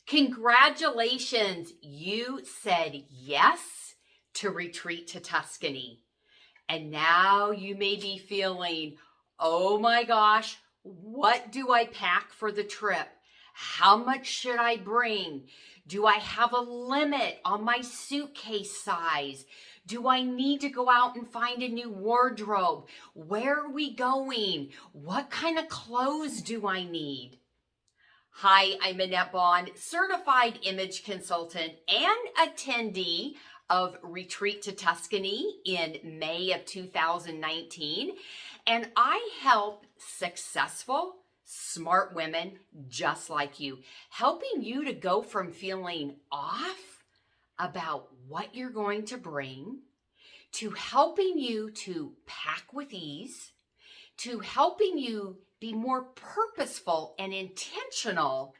Congratulations, you said yes to retreat to Tuscany. And now you may be feeling, oh my gosh, what do I pack for the trip? How much should I bring? Do I have a limit on my suitcase size? Do I need to go out and find a new wardrobe? Where are we going? What kind of clothes do I need? Hi, I'm Annette Bond, certified image consultant and attendee of Retreat to Tuscany in May of 2019. And I help successful, smart women just like you, helping you to go from feeling off about what you're going to bring to helping you to pack with ease, to helping you be more purposeful and intentional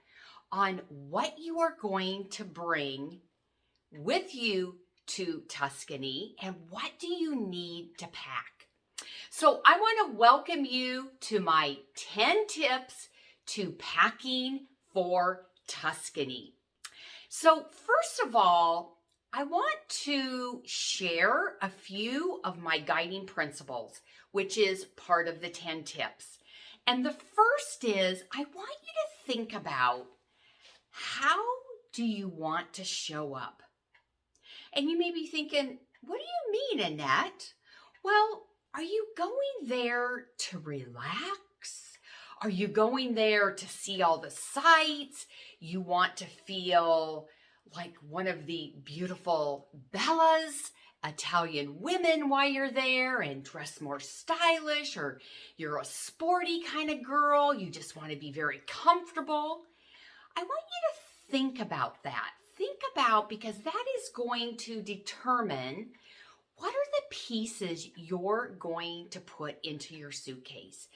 on what you are going to bring with you to Tuscany and what do you need to pack. So I want to welcome you to my 10 tips to packing for Tuscany. So first of all, I want to share a few of my guiding principles, which is part of the 10 tips. And the first is, I want you to think about, how do you want to show up? And you may be thinking, what do you mean, Annette? Well, are you going there to relax? Are you going there to see all the sights? You want to feel like one of the beautiful Bellas, Italian women while you're there and dress more stylish, or you're a sporty kind of girl, you just want to be very comfortable. I want you to think about that. Think about, because that is going to determine what are the pieces you're going to put into your suitcase.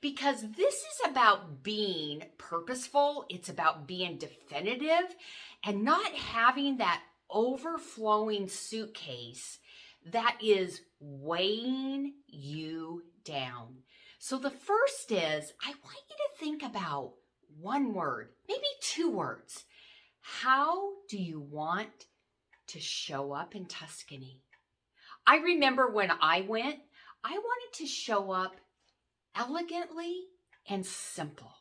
Because this is about being purposeful, it's about being definitive and not having that overflowing suitcase that is weighing you down. So the first is, I want you to think about one word, maybe two words. How do you want to show up in Tuscany? I remember when I went, I wanted to show up elegantly and simple.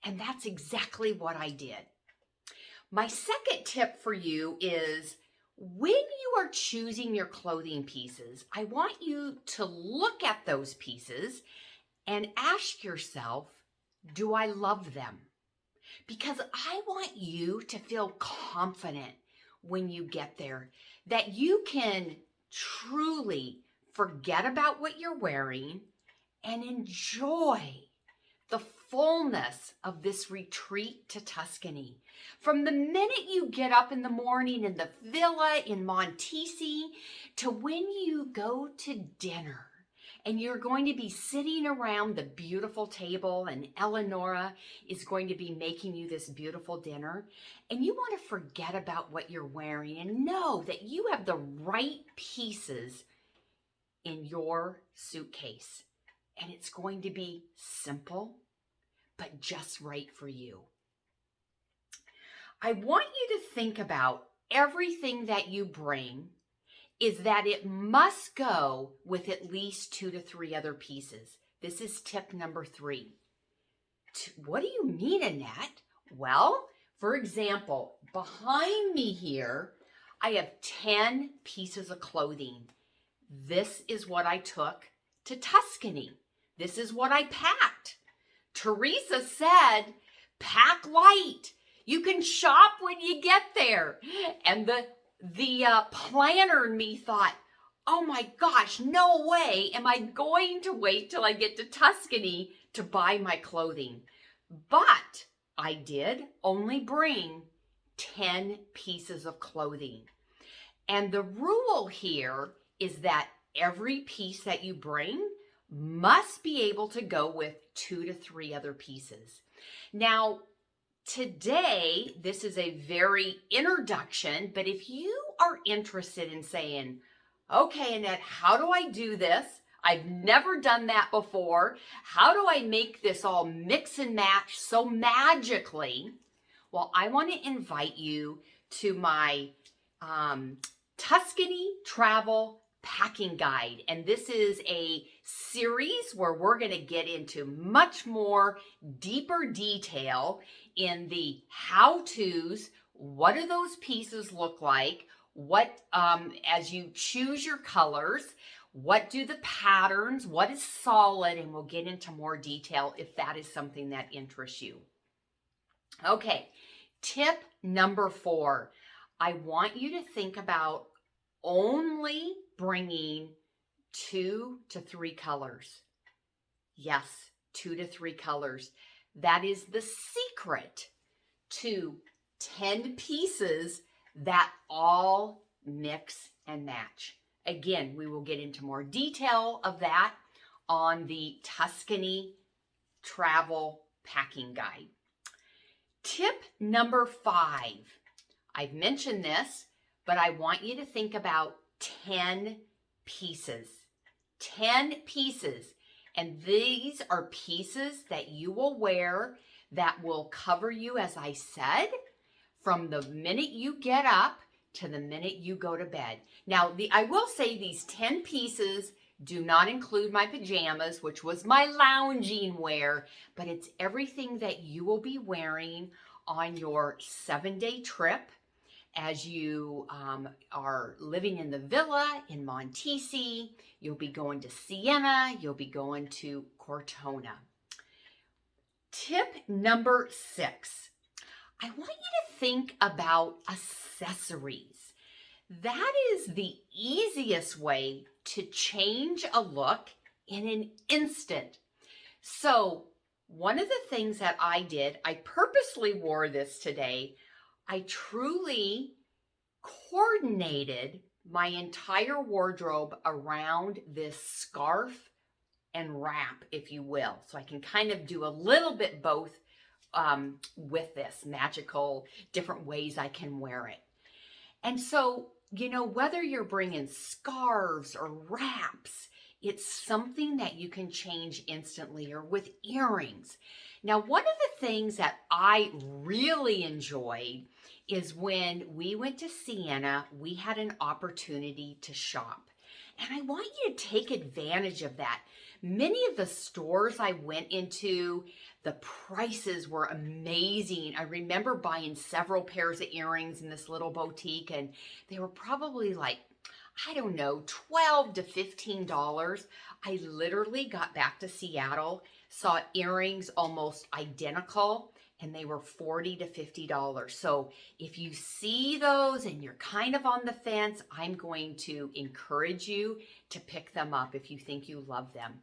And that's exactly what I did. My second tip for you is, when you are choosing your clothing pieces, I want you to look at those pieces and ask yourself, do I love them? Because I want you to feel confident when you get there, that you can truly forget about what you're wearing and enjoy the fullness of this retreat to Tuscany. From the minute you get up in the morning in the villa in Montesi to when you go to dinner and you're going to be sitting around the beautiful table and Eleonora is going to be making you this beautiful dinner, and you want to forget about what you're wearing and know that you have the right pieces in your suitcase. And it's going to be simple, but just right for you. I want you to think about everything that you bring is that it must go with at least 2 to 3 other pieces. This is tip number 3. What do you mean, Annette? Well, for example, behind me here, I have 10 pieces of clothing. This is what I took to Tuscany. This is what I packed. Teresa said, pack light. You can shop when you get there. And the planner in me thought, oh my gosh, no way am I going to wait till I get to Tuscany to buy my clothing. But I did only bring 10 pieces of clothing. And the rule here is that every piece that you bring must be able to go with 2 to 3 other pieces. Now, today, this is a very introduction, but if you are interested in saying, okay, Annette, how do I do this? I've never done that before. How do I make this all mix and match so magically? Well, I want to invite you to my Tuscany travel packing guide. And this is a series where we're going to get into much more deeper detail in the how-tos. What do those pieces look like? What, as you choose your colors, what do the patterns, what is solid, and we'll get into more detail if that is something that interests you. Okay, tip number 4. I want you to think about only bringing 2 to 3 colors. Yes, 2 to 3 colors. That is the secret to 10 pieces that all mix and match. Again, we will get into more detail of that on the Tuscany travel packing guide. Tip number 5. I've mentioned this, but I want you to think about 10 pieces. 10 pieces. And these are pieces that you will wear that will cover you, as I said, from the minute you get up to the minute you go to bed. Now, I will say these 10 pieces do not include my pajamas, which was my lounging wear, but it's everything that you will be wearing on your 7-day trip as you are living in the villa in Montesi. You'll be going to Siena, you'll be going to Cortona. Tip number 6. I want you to think about accessories. That is the easiest way to change a look in an instant. So one of the things that I did, I purposely wore this today. I truly coordinated my entire wardrobe around this scarf and wrap, if you will. So I can kind of do a little bit both with this magical, different ways I can wear it. And so, you know, whether you're bringing scarves or wraps, it's something that you can change instantly, or with earrings. Now, one of the things that I really enjoyed is when we went to Siena, we had an opportunity to shop. And I want you to take advantage of that. Many of the stores I went into, the prices were amazing. I remember buying several pairs of earrings in this little boutique, and they were probably like, I don't know, $12 to $15. I literally got back to Seattle, saw earrings almost identical, and they were $40 to $50. So if you see those and you're kind of on the fence, I'm going to encourage you to pick them up if you think you love them.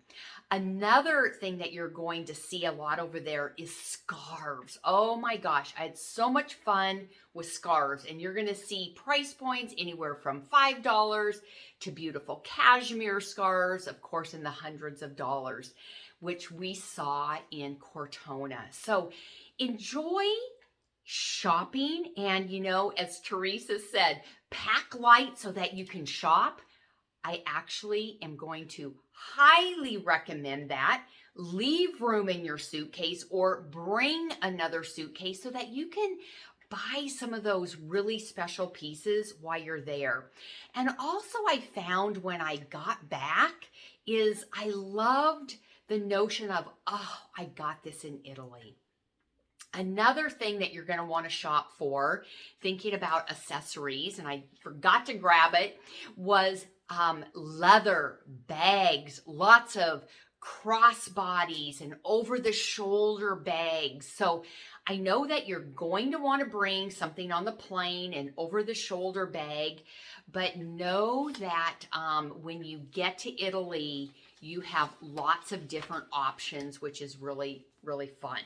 Another thing that you're going to see a lot over there is scarves. Oh my gosh, I had so much fun with scarves, and you're going to see price points anywhere from $5 to beautiful cashmere scarves, of course, in the hundreds of dollars, which we saw in Cortona. So enjoy shopping, and, you know, as Teresa said, pack light so that you can shop. I actually am going to highly recommend that. Leave room in your suitcase, or bring another suitcase so that you can buy some of those really special pieces while you're there. And also, I found when I got back is I loved the notion of, oh, I got this in Italy. Another thing that you're going to want to shop for, thinking about accessories, and I forgot to grab it, was leather bags, lots of crossbodies and over-the-shoulder bags. So I know that you're going to want to bring something on the plane, an over-the-shoulder bag, but know that when you get to Italy, you have lots of different options, which is really, really fun.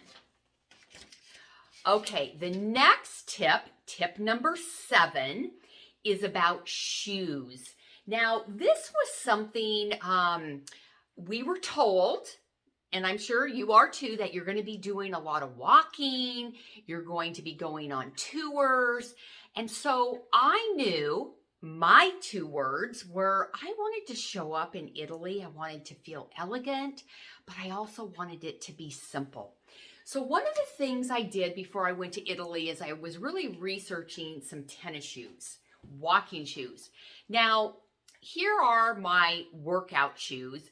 Okay, the next tip number 7, is about shoes. Now, this was something we were told, and I'm sure you are too, that you're going to be doing a lot of walking, you're going to be going on tours, and so I knew my 2 words were, I wanted to show up in Italy, I wanted to feel elegant, but I also wanted it to be simple. So one of the things I did before I went to Italy is I was really researching some tennis shoes, walking shoes. Now, here are my workout shoes.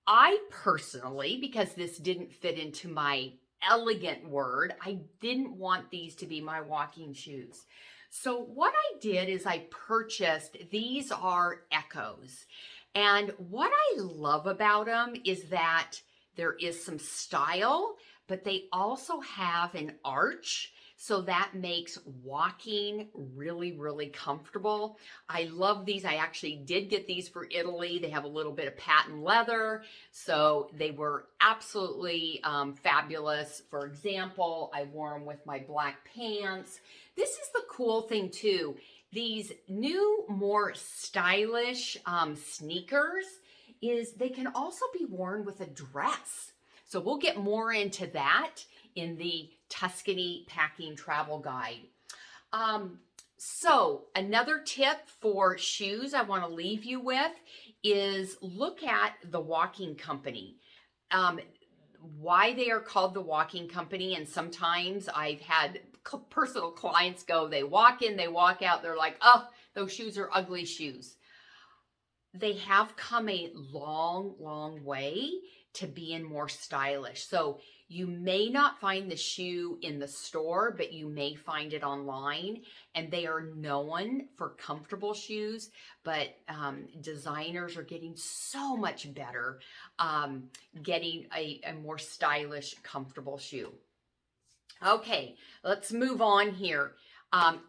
I personally, because this didn't fit into my elegant word, I didn't want these to be my walking shoes. So what I did is I purchased, these are Echoes. And what I love about them is that there is some style, but they also have an arch. So that makes walking really, really comfortable. I love these. I actually did get these for Italy. They have a little bit of patent leather. So they were absolutely fabulous. For example, I wore them with my black pants. This is the cool thing too. These new, more stylish sneakers is they can also be worn with a dress. So we'll get more into that in the Tuscany Packing Travel Guide. So another tip for shoes I want to leave you with is look at the walking company. Why they are called the walking company, and sometimes I've had personal clients go, they walk in, they walk out, they're like, oh, those shoes are ugly shoes. They have come a long, long way to being more stylish. So you may not find the shoe in the store, but you may find it online, and they are known for comfortable shoes, but designers are getting so much better getting a more stylish, comfortable shoe. Okay, let's move on here.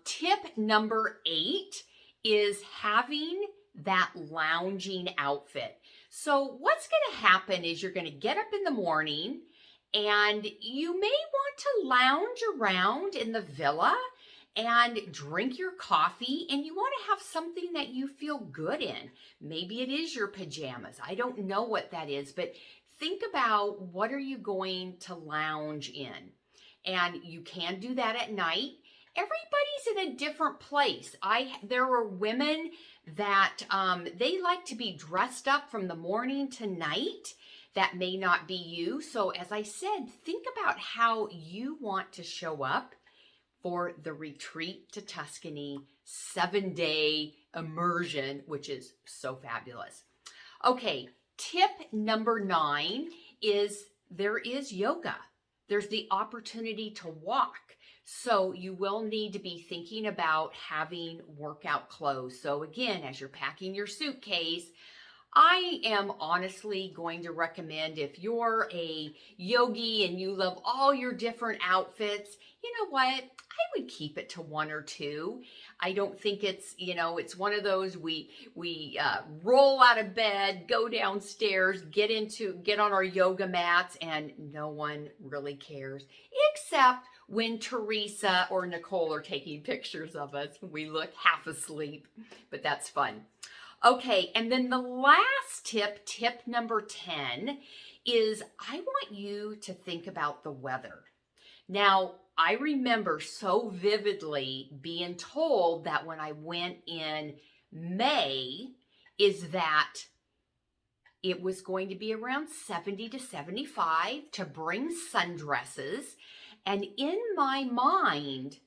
Tip number 8 is having that lounging outfit. So what's going to happen is you're going to get up in the morning and you may want to lounge around in the villa and drink your coffee, and you want to have something that you feel good in. Maybe it is your pajamas. I don't know what that is, but think about what are you going to lounge in. And you can do that at night. Everybody's in a different place. There are women that they like to be dressed up from the morning to night. That may not be you. So as I said, think about how you want to show up for the retreat to Tuscany 7-day immersion, which is so fabulous. Okay, tip number 9 is there is yoga. There's the opportunity to walk. So you will need to be thinking about having workout clothes. So again, as you're packing your suitcase, I am honestly going to recommend, if you're a yogi and you love all your different outfits, you know what? I would keep it to 1 or 2. I don't think it's, it's one of those we roll out of bed, go downstairs, get on our yoga mats, and no one really cares, except when Teresa or Nicole are taking pictures of us. We look half asleep, but that's fun. Okay, and then the last tip number 10, is I want you to think about the weather. Now, I remember so vividly being told that when I went in May, is that it was going to be around 70 to 75, to bring sundresses. And in my mind,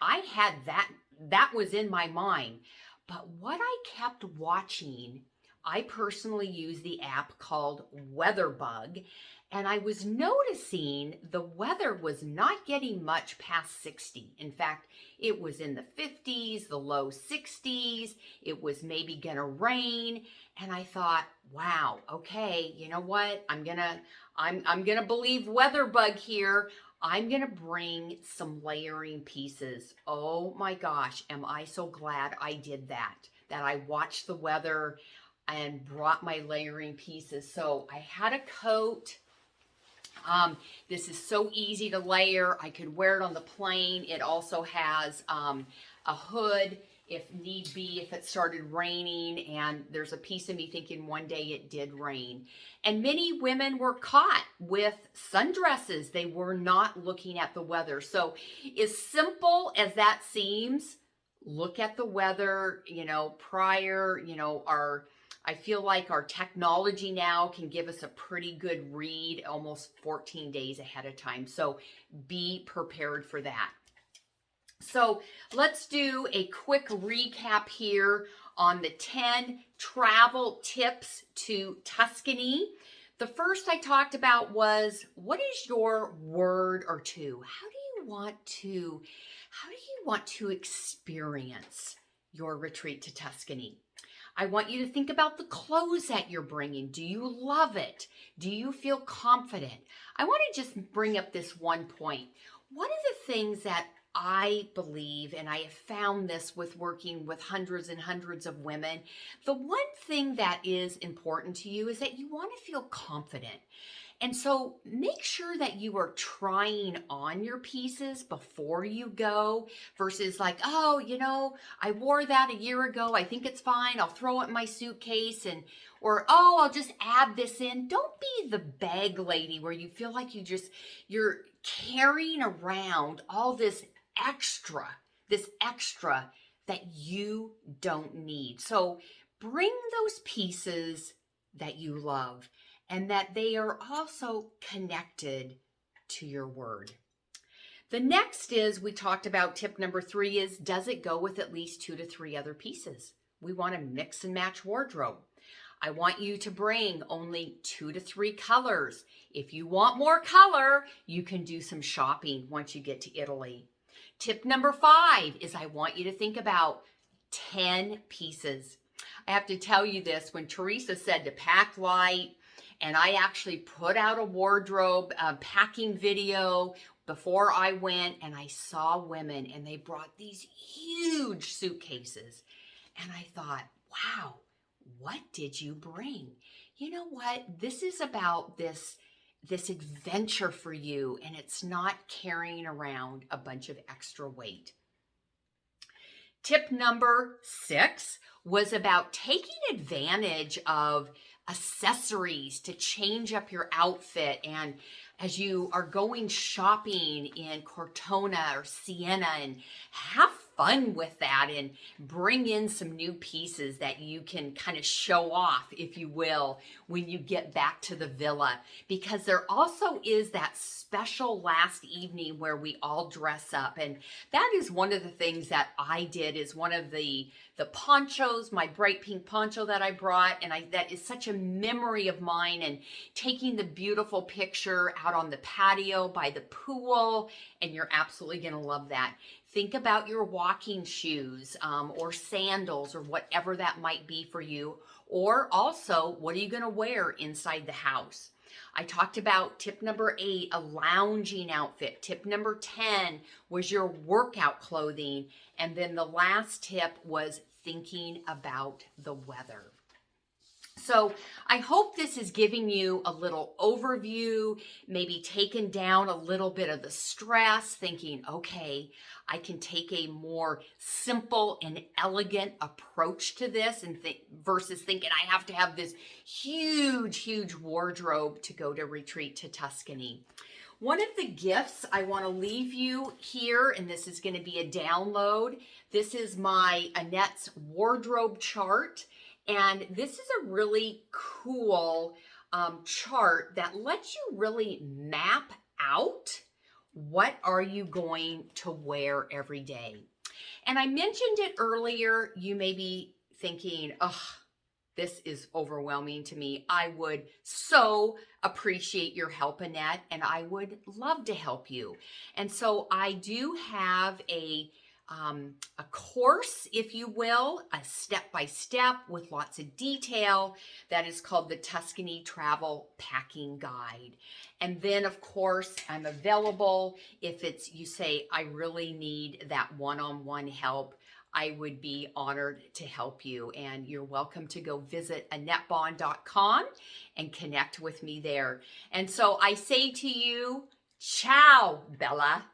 I had that was in my mind. But what I kept watching, I personally use the app called WeatherBug, and I was noticing the weather was not getting much past 60. In fact, it was in the 50s, the low 60s. It was maybe gonna rain, and I thought, wow, okay, you know what? I'm gonna believe WeatherBug here. I'm gonna bring some layering pieces. Oh my gosh, am I so glad I did that I watched the weather and brought my layering pieces. So I had a coat. This is so easy to layer. I could wear it on the plane. It also has a hood if need be, if it started raining, and there's a piece of me thinking one day it did rain. And many women were caught with sundresses. They were not looking at the weather. So as simple as that seems, look at the weather, prior, I feel like our technology now can give us a pretty good read almost 14 days ahead of time. So be prepared for that. So let's do a quick recap here on the 10 travel tips to Tuscany. The first I talked about was, what is your word or two? How do you want to experience your retreat to Tuscany? I want you to think about the clothes that you're bringing. Do you love it? Do you feel confident? I want to just bring up this one point. One of the things that I believe, and I have found this with working with hundreds and hundreds of women, the one thing that is important to you is that you want to feel confident. And so make sure that you are trying on your pieces before you go versus like, oh, I wore that a year ago. I think it's fine. I'll throw it in my suitcase or, oh, I'll just add this in. Don't be the bag lady where you feel like you're carrying around all this extra that you don't need. So bring those pieces that you love and that they are also connected to your word. The next is, we talked about tip number 3 is, does it go with at least 2 to 3 other pieces? We want to mix and match wardrobe. I want you to bring only 2 to 3 colors. If you want more color, you can do some shopping once you get to Italy. Tip number 5 is, I want you to think about 10 pieces. I have to tell you this, when Teresa said to pack light, and I actually put out a wardrobe packing video before I went, and I saw women and they brought these huge suitcases. And I thought, wow, what did you bring? You know what? This is about this adventure for you, and it's not carrying around a bunch of extra weight. Tip number 6 was about taking advantage of accessories to change up your outfit. And as you are going shopping in Cortona or Siena, and have fun with that and bring in some new pieces that you can kind of show off, if you will, when you get back to the villa. Because there also is that special last evening where we all dress up. And that is one of the things that I did, is one of the ponchos, my bright pink poncho that I brought, and that is such a memory of mine, and taking the beautiful picture out on the patio by the pool, and you're absolutely going to love that. Think about your walking shoes or sandals or whatever that might be for you, or also, what are you going to wear inside the house? I talked about tip number 8, a lounging outfit. Tip number 10 was your workout clothing. And then the last tip was thinking about the weather. So I hope this is giving you a little overview, maybe taking down a little bit of the stress, thinking, okay, I can take a more simple and elegant approach to this, and versus thinking I have to have this huge wardrobe to go to retreat to Tuscany. One of the gifts I want to leave you here, and this is going to be a download. This is my Annette's wardrobe chart. And this is a really cool chart that lets you really map out what are you going to wear every day. And I mentioned it earlier, you may be thinking, oh, this is overwhelming to me. I would so appreciate your help, Annette, and I would love to help you. And so I do have a course, if you will, a step-by-step with lots of detail that is called the Tuscany Travel Packing Guide. And then, of course, I'm available if you say, I really need that one-on-one help. I would be honored to help you. And you're welcome to go visit AnnetteBond.com and connect with me there. And so I say to you, ciao, Bella.